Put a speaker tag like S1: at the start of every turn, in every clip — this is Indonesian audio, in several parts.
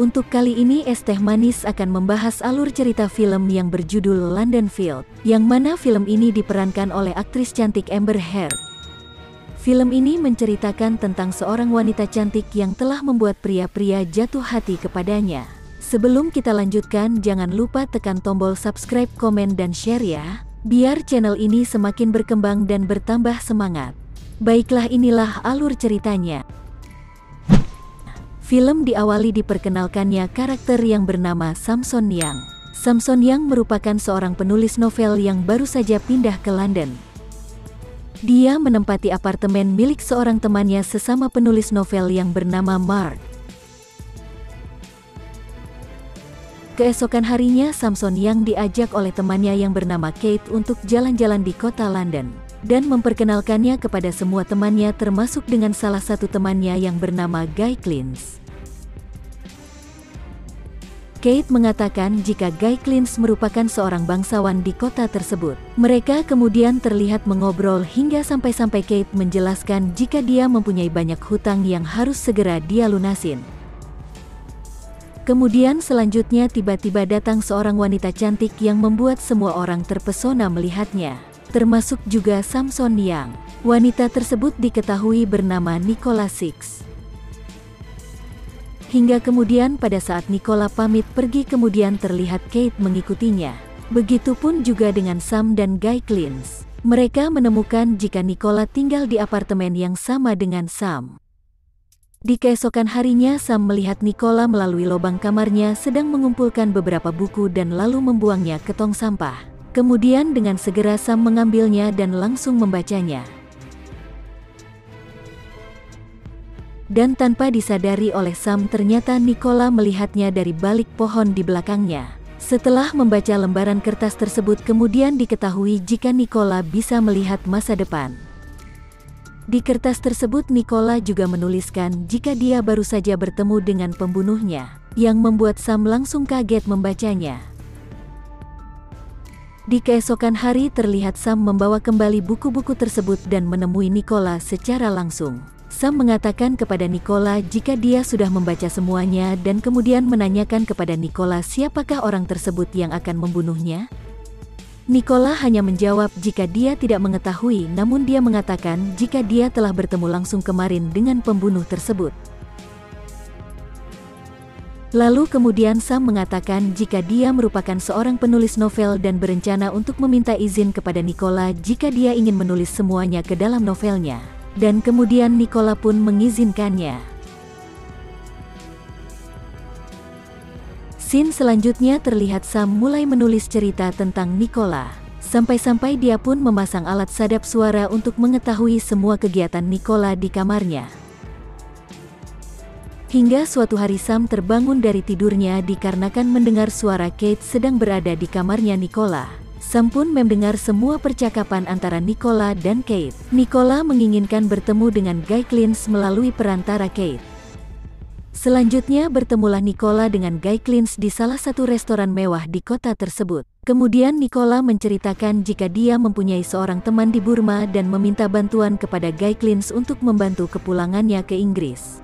S1: Untuk kali ini Es Teh Manis akan membahas alur cerita film yang berjudul London Field, yang mana film ini diperankan oleh aktris cantik Amber Heard. Film ini menceritakan tentang seorang wanita cantik yang telah membuat pria-pria jatuh hati kepadanya. Sebelum kita lanjutkan, jangan lupa tekan tombol subscribe, komen, dan share ya, biar channel ini semakin berkembang dan bertambah semangat. Baiklah, inilah alur ceritanya. Film diawali diperkenalkannya karakter yang bernama Samson Young. Samson Young merupakan seorang penulis novel yang baru saja pindah ke London. Dia menempati apartemen milik seorang temannya sesama penulis novel yang bernama Mark. Keesokan harinya, Samson Young diajak oleh temannya yang bernama Kate untuk jalan-jalan di kota London dan memperkenalkannya kepada semua temannya, termasuk dengan salah satu temannya yang bernama Guy Clins. Kate mengatakan jika Guy Clins merupakan seorang bangsawan di kota tersebut. Mereka kemudian terlihat mengobrol hingga sampai-sampai Kate menjelaskan jika dia mempunyai banyak hutang yang harus segera dia lunasin. Kemudian selanjutnya tiba-tiba datang seorang wanita cantik yang membuat semua orang terpesona melihatnya, termasuk juga Samson Young. Wanita tersebut diketahui bernama Nicola Six. Hingga kemudian pada saat Nicola pamit pergi, kemudian terlihat Kate mengikutinya. Begitupun juga dengan Sam dan Guy Clins. Mereka menemukan jika Nicola tinggal di apartemen yang sama dengan Sam. Di keesokan harinya, Sam melihat Nicola melalui lubang kamarnya sedang mengumpulkan beberapa buku dan lalu membuangnya ke tong sampah. Kemudian dengan segera Sam mengambilnya dan langsung membacanya. Dan tanpa disadari oleh Sam, ternyata Nicola melihatnya dari balik pohon di belakangnya. Setelah membaca lembaran kertas tersebut, kemudian diketahui jika Nicola bisa melihat masa depan. Di kertas tersebut Nicola juga menuliskan jika dia baru saja bertemu dengan pembunuhnya, yang membuat Sam langsung kaget membacanya. Di keesokan hari terlihat Sam membawa kembali buku-buku tersebut dan menemui Nicola secara langsung. Sam mengatakan kepada Nicola jika dia sudah membaca semuanya dan kemudian menanyakan kepada Nicola siapakah orang tersebut yang akan membunuhnya. Nicola hanya menjawab jika dia tidak mengetahui, namun dia mengatakan jika dia telah bertemu langsung kemarin dengan pembunuh tersebut. Lalu kemudian Sam mengatakan jika dia merupakan seorang penulis novel dan berencana untuk meminta izin kepada Nicola jika dia ingin menulis semuanya ke dalam novelnya. Dan kemudian Nicola pun mengizinkannya. Scene selanjutnya terlihat Sam mulai menulis cerita tentang Nicola. Sampai-sampai dia pun memasang alat sadap suara untuk mengetahui semua kegiatan Nicola di kamarnya. Hingga suatu hari Sam terbangun dari tidurnya dikarenakan mendengar suara Kate sedang berada di kamarnya Nicola. Sam pun mendengar semua percakapan antara Nicola dan Kate. Nicola menginginkan bertemu dengan Guy Clins melalui perantara Kate. Selanjutnya bertemulah Nicola dengan Guy Clins di salah satu restoran mewah di kota tersebut. Kemudian Nicola menceritakan jika dia mempunyai seorang teman di Burma dan meminta bantuan kepada Guy Clins untuk membantu kepulangannya ke Inggris.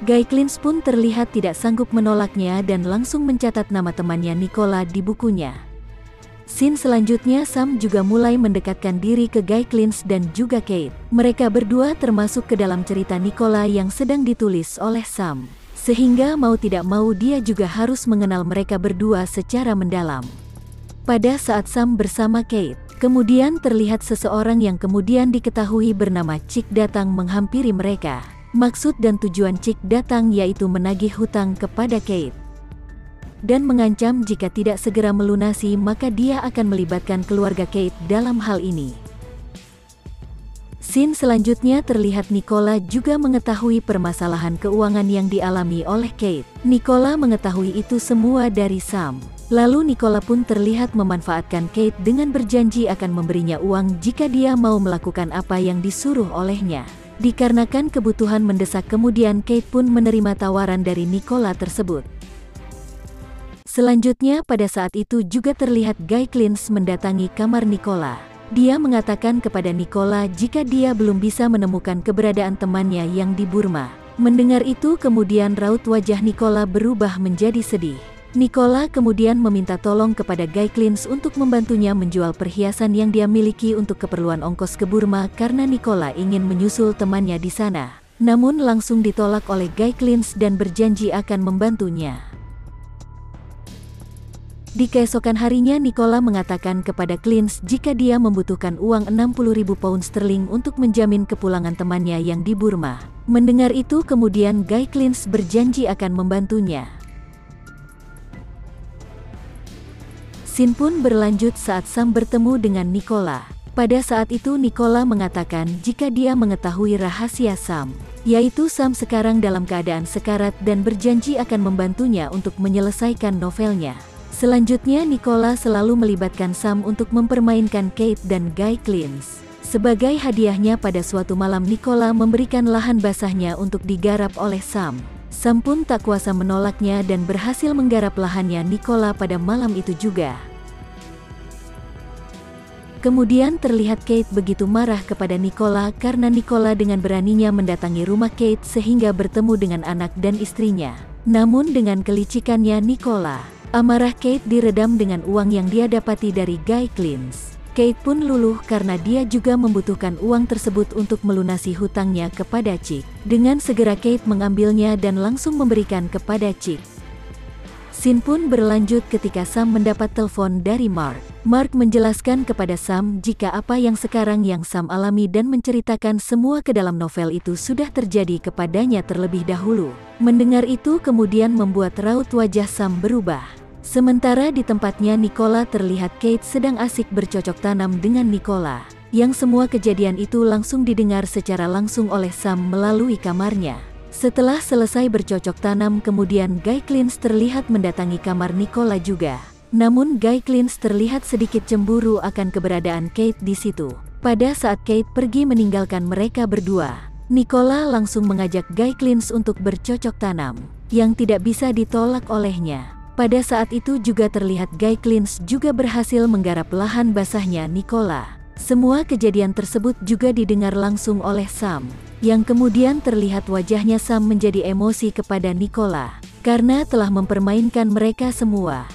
S1: Guy Clins pun terlihat tidak sanggup menolaknya dan langsung mencatat nama temannya Nicola di bukunya. Scene selanjutnya Sam juga mulai mendekatkan diri ke Guy Clins dan juga Kate. Mereka berdua termasuk ke dalam cerita Nicola yang sedang ditulis oleh Sam. Sehingga mau tidak mau dia juga harus mengenal mereka berdua secara mendalam. Pada saat Sam bersama Kate, kemudian terlihat seseorang yang kemudian diketahui bernama Chick datang menghampiri mereka. Maksud dan tujuan Chick datang yaitu menagih hutang kepada Kate dan mengancam jika tidak segera melunasi maka dia akan melibatkan keluarga Kate dalam hal ini. Scene selanjutnya terlihat Nicola juga mengetahui permasalahan keuangan yang dialami oleh Kate. Nicola mengetahui itu semua dari Sam. Lalu Nicola pun terlihat memanfaatkan Kate dengan berjanji akan memberinya uang jika dia mau melakukan apa yang disuruh olehnya. Dikarenakan kebutuhan mendesak, kemudian Kate pun menerima tawaran dari Nicola tersebut. Selanjutnya pada saat itu juga terlihat Guy Clins mendatangi kamar Nicola. Dia mengatakan kepada Nicola jika dia belum bisa menemukan keberadaan temannya yang di Burma. Mendengar itu kemudian raut wajah Nicola berubah menjadi sedih. Nicola kemudian meminta tolong kepada Guy Clins untuk membantunya menjual perhiasan yang dia miliki untuk keperluan ongkos ke Burma karena Nicola ingin menyusul temannya di sana. Namun langsung ditolak oleh Guy Clins dan berjanji akan membantunya. Di keesokan harinya Nicola mengatakan kepada Clins jika dia membutuhkan uang 60.000 pound sterling untuk menjamin kepulangan temannya yang di Burma. Mendengar itu kemudian Guy Clins berjanji akan membantunya. Scene pun berlanjut saat Sam bertemu dengan Nicola. Pada saat itu Nicola mengatakan jika dia mengetahui rahasia Sam, yaitu Sam sekarang dalam keadaan sekarat dan berjanji akan membantunya untuk menyelesaikan novelnya. Selanjutnya Nicola selalu melibatkan Sam untuk mempermainkan Kate dan Guy Clins. Sebagai hadiahnya pada suatu malam Nicola memberikan lahan basahnya untuk digarap oleh Sam. Sam pun tak kuasa menolaknya dan berhasil menggarap lahannya Nicola pada malam itu juga. Kemudian terlihat Kate begitu marah kepada Nicola karena Nicola dengan beraninya mendatangi rumah Kate sehingga bertemu dengan anak dan istrinya. Namun dengan kelicikannya Nicola, amarah Kate diredam dengan uang yang dia dapati dari Guy Clins. Kate pun luluh karena dia juga membutuhkan uang tersebut untuk melunasi hutangnya kepada Chick. Dengan segera Kate mengambilnya dan langsung memberikan kepada Chick. Scene pun berlanjut ketika Sam mendapat telepon dari Mark. Mark menjelaskan kepada Sam jika apa yang sekarang yang Sam alami dan menceritakan semua ke dalam novel itu sudah terjadi kepadanya terlebih dahulu. Mendengar itu kemudian membuat raut wajah Sam berubah. Sementara di tempatnya Nicola terlihat Kate sedang asik bercocok tanam dengan Nicola. Yang semua kejadian itu langsung didengar secara langsung oleh Sam melalui kamarnya. Setelah selesai bercocok tanam kemudian Guy Clins terlihat mendatangi kamar Nicola juga. Namun Guy Clins terlihat sedikit cemburu akan keberadaan Kate di situ. Pada saat Kate pergi meninggalkan mereka berdua, Nicola langsung mengajak Guy Clins untuk bercocok tanam, yang tidak bisa ditolak olehnya. Pada saat itu juga terlihat Guy Clins juga berhasil menggarap lahan basahnya Nicola. Semua kejadian tersebut juga didengar langsung oleh Sam, yang kemudian terlihat wajahnya Sam menjadi emosi kepada Nicola, karena telah mempermainkan mereka semua.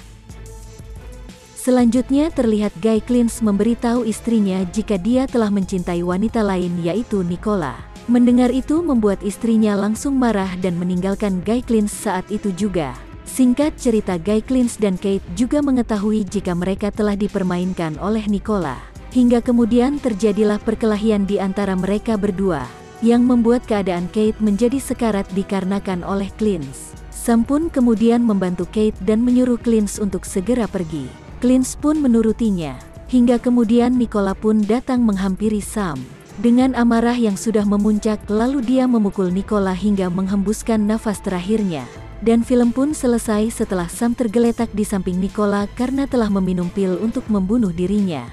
S1: Selanjutnya terlihat Guy Clins memberitahu istrinya jika dia telah mencintai wanita lain yaitu Nicola. Mendengar itu membuat istrinya langsung marah dan meninggalkan Guy Clins saat itu juga. Singkat cerita Guy Clins dan Kate juga mengetahui jika mereka telah dipermainkan oleh Nicola. Hingga kemudian terjadilah perkelahian di antara mereka berdua, yang membuat keadaan Kate menjadi sekarat dikarenakan oleh Clins. Sam pun kemudian membantu Kate dan menyuruh Clins untuk segera pergi. Clins pun menurutinya, hingga kemudian Nicola pun datang menghampiri Sam. Dengan amarah yang sudah memuncak lalu dia memukul Nicola hingga menghembuskan nafas terakhirnya. Dan film pun selesai setelah Sam tergeletak di samping Nicola karena telah meminum pil untuk membunuh dirinya.